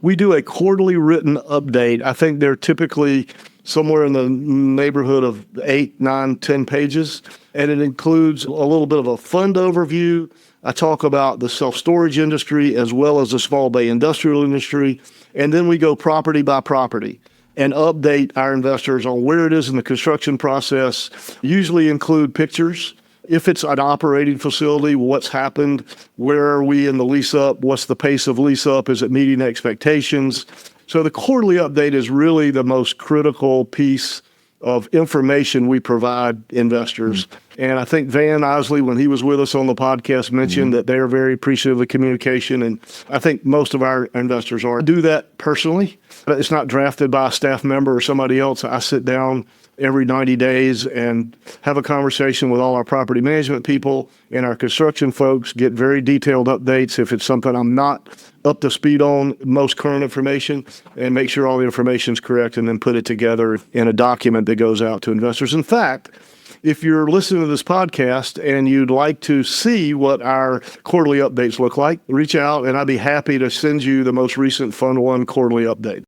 We do a quarterly written update. I think they're typically somewhere in the neighborhood of 8, 9, 10 pages. And it includes a little bit of a fund overview. I talk about the self-storage industry as well as the small bay industrial industry. And then we go property by property and update our investors on where it is in the construction process, usually include pictures. If it's an operating facility, what's happened, where are we in the lease up, what's the pace of lease up, is it meeting expectations? So the quarterly update is really the most critical piece of information we provide investors. And I think Van Isley, when he was with us on the podcast, mentioned that they're very appreciative of communication. And I think most of our investors are. I do that personally. It's not drafted by a staff member or somebody else. I sit down every 90 days and have a conversation with all our property management people and our construction folks, get very detailed updates if it's something I'm not up to speed on, most current information, and make sure all the information is correct, and then put it together in a document that goes out to investors. In fact, if you're listening to this podcast and you'd like to see what our quarterly updates look like, reach out and I'd be happy to send you the most recent Fund One quarterly update.